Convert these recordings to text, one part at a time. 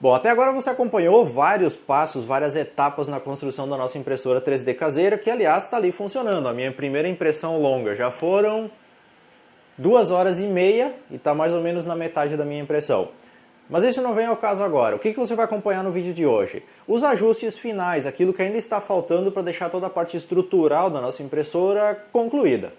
Bom, até agora você acompanhou vários passos, várias etapas na construção da nossa impressora 3D caseira, que aliás está ali funcionando. A minha primeira impressão longa já foram 2 horas e meia e está mais ou menos na metade da minha impressão. Mas isso não vem ao caso agora. O que você vai acompanhar no vídeo de hoje? Os ajustes finais, aquilo que ainda está faltando para deixar toda a parte estrutural da nossa impressora concluída.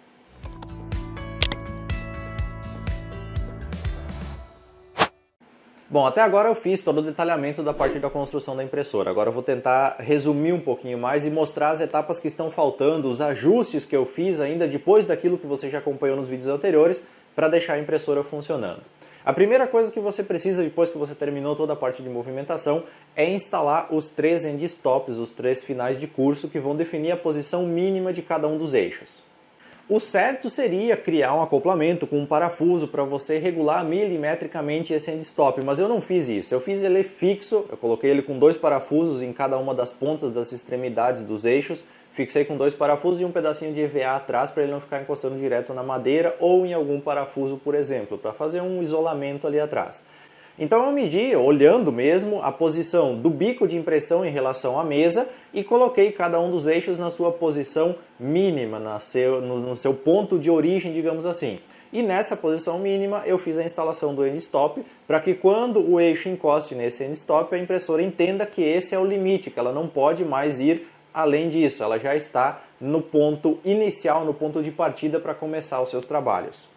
Bom, até agora eu fiz todo o detalhamento da parte da construção da impressora. Agora eu vou tentar resumir um pouquinho mais e mostrar as etapas que estão faltando, os ajustes que eu fiz ainda depois daquilo que você já acompanhou nos vídeos anteriores para deixar a impressora funcionando. A primeira coisa que você precisa, depois que você terminou toda a parte de movimentação, é instalar os 3 end stops, os 3 finais de curso que vão definir a posição mínima de cada um dos eixos. O certo seria criar um acoplamento com um parafuso para você regular milimetricamente esse end stop, mas eu não fiz isso. Eu fiz ele fixo, eu coloquei ele com 2 parafusos em cada uma das pontas das extremidades dos eixos, fixei com 2 parafusos e um pedacinho de EVA atrás para ele não ficar encostando direto na madeira ou em algum parafuso, por exemplo, para fazer um isolamento ali atrás. Então eu medi, olhando mesmo, a posição do bico de impressão em relação à mesa e coloquei cada um dos eixos na sua posição mínima, no seu ponto de origem, digamos assim. E nessa posição mínima eu fiz a instalação do end stop para que quando o eixo encoste nesse end stop, a impressora entenda que esse é o limite, que ela não pode mais ir além disso, ela já está no ponto inicial, no ponto de partida para começar os seus trabalhos.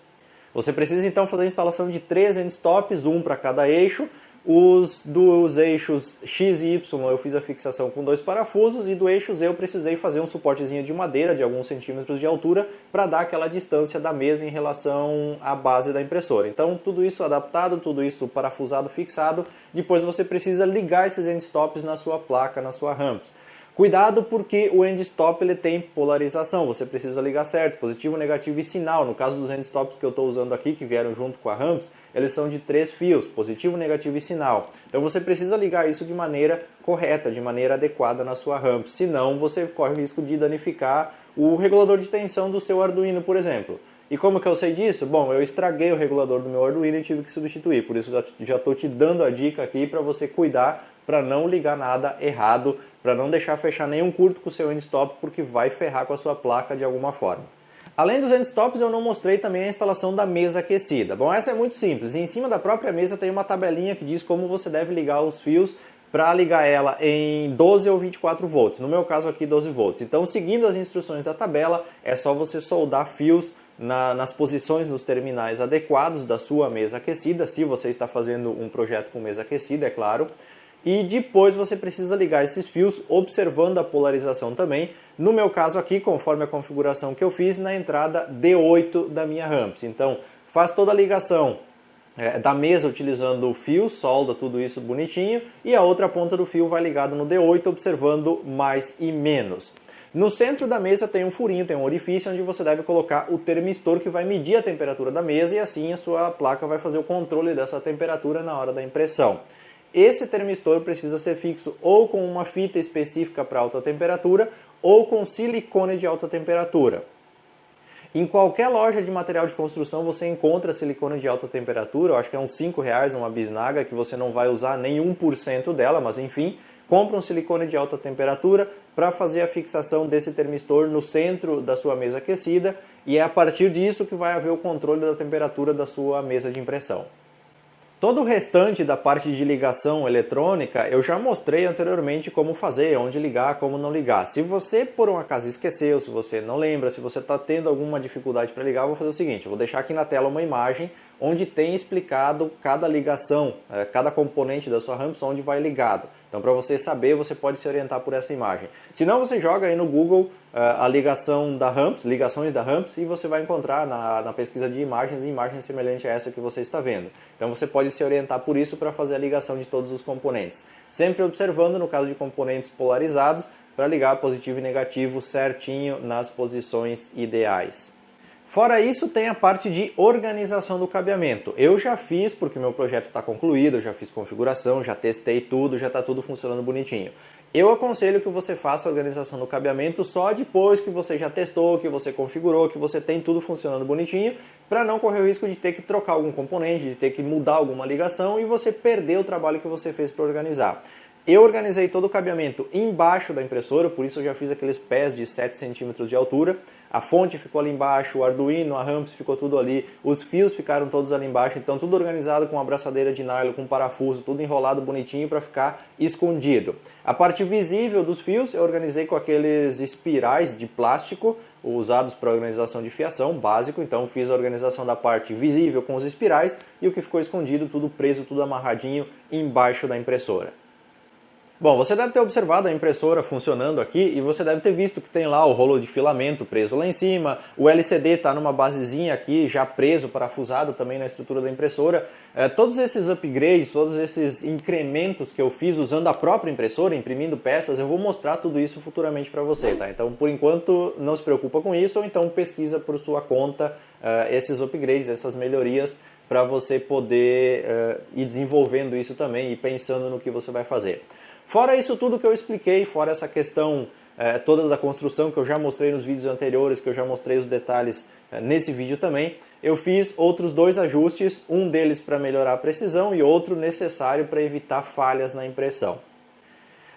Você precisa então fazer a instalação de 3 end stops, um para cada eixo. Os dos eixos X e Y eu fiz a fixação com 2 parafusos e do eixo Z eu precisei fazer um suportezinho de madeira de alguns centímetros de altura para dar aquela distância da mesa em relação à base da impressora. Então tudo isso adaptado, tudo isso parafusado, fixado. Depois você precisa ligar esses end stops na sua placa, na sua ramps. Cuidado porque o end stop ele tem polarização, você precisa ligar certo, positivo, negativo e sinal. No caso dos end stops que eu estou usando aqui, que vieram junto com a ramps, eles são de 3 fios, positivo, negativo e sinal. Então você precisa ligar isso de maneira correta, de maneira adequada na sua ramp, senão você corre o risco de danificar o regulador de tensão do seu Arduino, por exemplo. E como que eu sei disso? Bom, eu estraguei o regulador do meu Arduino e tive que substituir, por isso já estou te dando a dica aqui para você cuidar para não ligar nada errado, para não deixar fechar nenhum curto com o seu end stop, porque vai ferrar com a sua placa de alguma forma. Além dos end stops, eu não mostrei também a instalação da mesa aquecida. Bom, essa é muito simples. Em cima da própria mesa tem uma tabelinha que diz como você deve ligar os fios para ligar ela em 12 ou 24 volts. No meu caso aqui, 12 volts. Então, seguindo as instruções da tabela, é só você soldar fios nas posições, nos terminais adequados da sua mesa aquecida, se você está fazendo um projeto com mesa aquecida, é claro. E depois você precisa ligar esses fios observando a polarização também. No meu caso aqui, conforme a configuração que eu fiz, na entrada D8 da minha ramps. Então, faz toda a ligação da mesa utilizando o fio, solda tudo isso bonitinho e a outra ponta do fio vai ligado no D8 observando mais e menos. No centro da mesa tem um furinho, tem um orifício onde você deve colocar o termistor que vai medir a temperatura da mesa e assim a sua placa vai fazer o controle dessa temperatura na hora da impressão. Esse termistor precisa ser fixo ou com uma fita específica para alta temperatura ou com silicone de alta temperatura. Em qualquer loja de material de construção você encontra silicone de alta temperatura, eu acho que é uns R$5 uma bisnaga que você não vai usar nem 1% dela, mas enfim, compra um silicone de alta temperatura para fazer a fixação desse termistor no centro da sua mesa aquecida e é a partir disso que vai haver o controle da temperatura da sua mesa de impressão. Todo o restante da parte de ligação eletrônica eu já mostrei anteriormente como fazer, onde ligar, como não ligar. Se você por um acaso esqueceu, se você não lembra, se você está tendo alguma dificuldade para ligar, eu vou fazer o seguinte, eu vou deixar aqui na tela uma imagem onde tem explicado cada ligação, cada componente da sua ramps, onde vai ligado. Então para você saber, você pode se orientar por essa imagem. Se não, você joga aí no Google a ligação da ramps, ligações da ramps, e você vai encontrar na pesquisa de imagens semelhante a essa que você está vendo. Então você pode se orientar por isso para fazer a ligação de todos os componentes. Sempre observando, no caso de componentes polarizados, para ligar positivo e negativo certinho nas posições ideais. Fora isso, tem a parte de organização do cabeamento. Eu já fiz, porque meu projeto está concluído, eu já fiz configuração, já testei tudo, já está tudo funcionando bonitinho. Eu aconselho que você faça a organização do cabeamento só depois que você já testou, que você configurou, que você tem tudo funcionando bonitinho, para não correr o risco de ter que trocar algum componente, de ter que mudar alguma ligação e você perder o trabalho que você fez para organizar. Eu organizei todo o cabeamento embaixo da impressora, por isso eu já fiz aqueles pés de 7 centímetros de altura. A fonte ficou ali embaixo, o Arduino, a ramps ficou tudo ali, os fios ficaram todos ali embaixo, então tudo organizado com uma abraçadeira de nylon, com parafuso, tudo enrolado bonitinho para ficar escondido. A parte visível dos fios eu organizei com aqueles espirais de plástico usados para organização de fiação, básico, então fiz a organização da parte visível com os espirais e o que ficou escondido, tudo preso, tudo amarradinho embaixo da impressora. Bom, você deve ter observado a impressora funcionando aqui e você deve ter visto que tem lá o rolo de filamento preso lá em cima, o LCD está numa basezinha aqui já preso, parafusado também na estrutura da impressora. Todos esses upgrades, todos esses incrementos que eu fiz usando a própria impressora, imprimindo peças, eu vou mostrar tudo isso futuramente para você, tá? Então, por enquanto, não se preocupa com isso ou então pesquisa por sua conta esses upgrades, essas melhorias para você poder ir desenvolvendo isso também e pensando no que você vai fazer. Fora isso tudo que eu expliquei, fora essa questão toda da construção que eu já mostrei nos vídeos anteriores, que eu já mostrei os detalhes nesse vídeo também, eu fiz outros 2 ajustes, um deles para melhorar a precisão e outro necessário para evitar falhas na impressão.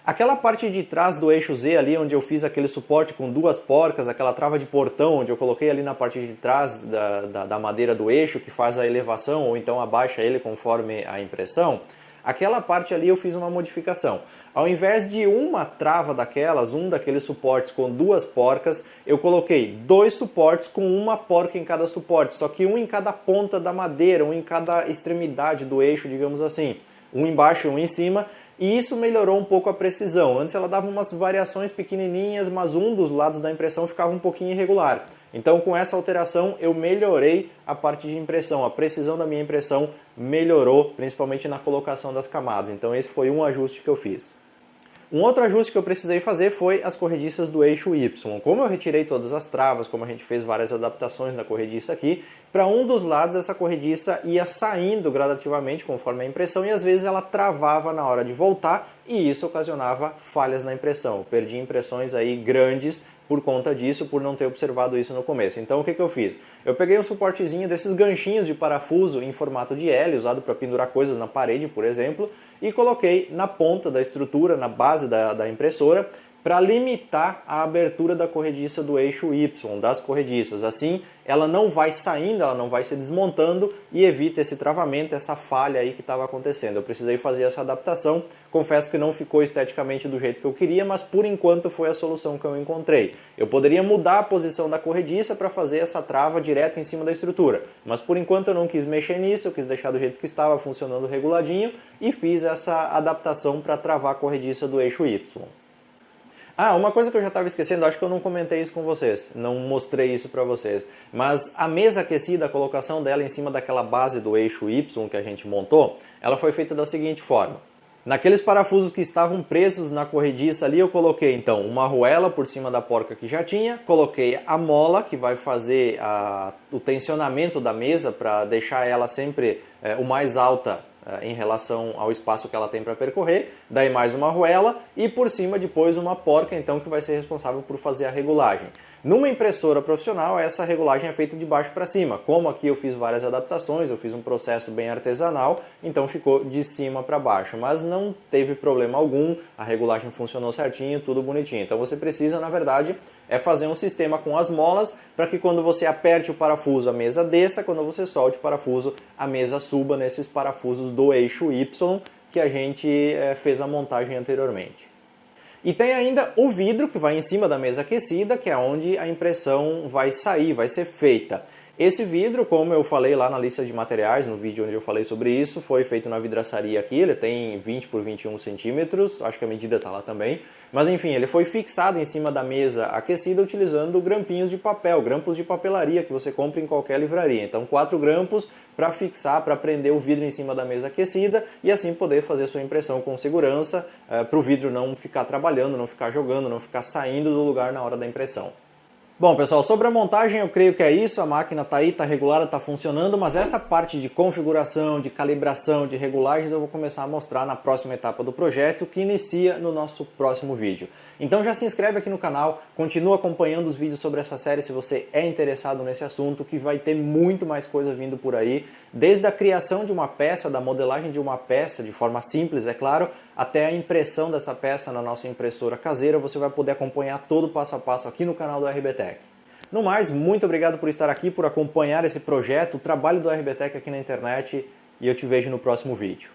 Aquela parte de trás do eixo Z ali, onde eu fiz aquele suporte com 2 porcas, aquela trava de portão, onde eu coloquei ali na parte de trás da madeira do eixo, que faz a elevação ou então abaixa ele conforme a impressão, aquela parte ali eu fiz uma modificação. Ao invés de uma trava daquelas, um daqueles suportes com 2 porcas, eu coloquei 2 suportes com uma porca em cada suporte, só que um em cada ponta da madeira, um em cada extremidade do eixo, digamos assim. Um embaixo e um em cima, e isso melhorou um pouco a precisão. Antes ela dava umas variações pequenininhas, mas um dos lados da impressão ficava um pouquinho irregular. Então, com essa alteração, eu melhorei a parte de impressão. A precisão da minha impressão melhorou, principalmente na colocação das camadas. Então, esse foi um ajuste que eu fiz. Um outro ajuste que eu precisei fazer foi as corrediças do eixo Y. Como eu retirei todas as travas, como a gente fez várias adaptações da corrediça aqui, para um dos lados essa corrediça ia saindo gradativamente conforme a impressão e às vezes ela travava na hora de voltar e isso ocasionava falhas na impressão. Eu perdi impressões aí grandes por conta disso, por não ter observado isso no começo. Então o que eu fiz? Eu peguei um suportezinho desses ganchinhos de parafuso em formato de L, usado para pendurar coisas na parede, por exemplo, e coloquei na ponta da estrutura, na base da impressora, para limitar a abertura da corrediça do eixo Y, das corrediças. Assim, ela não vai saindo, ela não vai se desmontando e evita esse travamento, essa falha aí que estava acontecendo. Eu precisei fazer essa adaptação, confesso que não ficou esteticamente do jeito que eu queria, mas por enquanto foi a solução que eu encontrei. Eu poderia mudar a posição da corrediça para fazer essa trava direto em cima da estrutura, mas por enquanto eu não quis mexer nisso, eu quis deixar do jeito que estava, funcionando reguladinho, e fiz essa adaptação para travar a corrediça do eixo Y. Ah, uma coisa que eu já estava esquecendo, acho que eu não comentei isso com vocês, não mostrei isso para vocês, mas a mesa aquecida, a colocação dela em cima daquela base do eixo Y que a gente montou, ela foi feita da seguinte forma. Naqueles parafusos que estavam presos na corrediça ali, eu coloquei então uma arruela por cima da porca que já tinha, coloquei a mola que vai fazer o tensionamento da mesa para deixar ela sempre o mais alta em relação ao espaço que ela tem para percorrer, daí mais uma arruela e por cima depois uma porca então que vai ser responsável por fazer a regulagem. Numa impressora profissional essa regulagem é feita de baixo para cima, como aqui eu fiz várias adaptações, eu fiz um processo bem artesanal, então ficou de cima para baixo, mas não teve problema algum, a regulagem funcionou certinho, tudo bonitinho. Então você precisa na verdade fazer um sistema com as molas para que quando você aperte o parafuso a mesa desça, quando você solte o parafuso a mesa suba nesses parafusos do eixo Y que a gente fez a montagem anteriormente. E tem ainda o vidro que vai em cima da mesa aquecida, que é onde a impressão vai sair, vai ser feita. Esse vidro, como eu falei lá na lista de materiais, no vídeo onde eu falei sobre isso, foi feito na vidraçaria aqui, ele tem 20 por 21 centímetros, acho que a medida está lá também. Mas enfim, ele foi fixado em cima da mesa aquecida utilizando grampinhos de papel, grampos de papelaria que você compra em qualquer livraria. Então 4 grampos para fixar, para prender o vidro em cima da mesa aquecida e assim poder fazer sua impressão com segurança, para o vidro não ficar trabalhando, não ficar jogando, não ficar saindo do lugar na hora da impressão. Bom, pessoal, sobre a montagem eu creio que é isso, a máquina está aí, está regulada, está funcionando, mas essa parte de configuração, de calibração, de regulagens eu vou começar a mostrar na próxima etapa do projeto, que inicia no nosso próximo vídeo. Então já se inscreve aqui no canal, continua acompanhando os vídeos sobre essa série se você é interessado nesse assunto, que vai ter muito mais coisa vindo por aí, desde a criação de uma peça, da modelagem de uma peça, de forma simples, é claro, até a impressão dessa peça na nossa impressora caseira, você vai poder acompanhar todo o passo a passo aqui no canal do RBTech. No mais, muito obrigado por estar aqui, por acompanhar esse projeto, o trabalho do RBTech aqui na internet, e eu te vejo no próximo vídeo.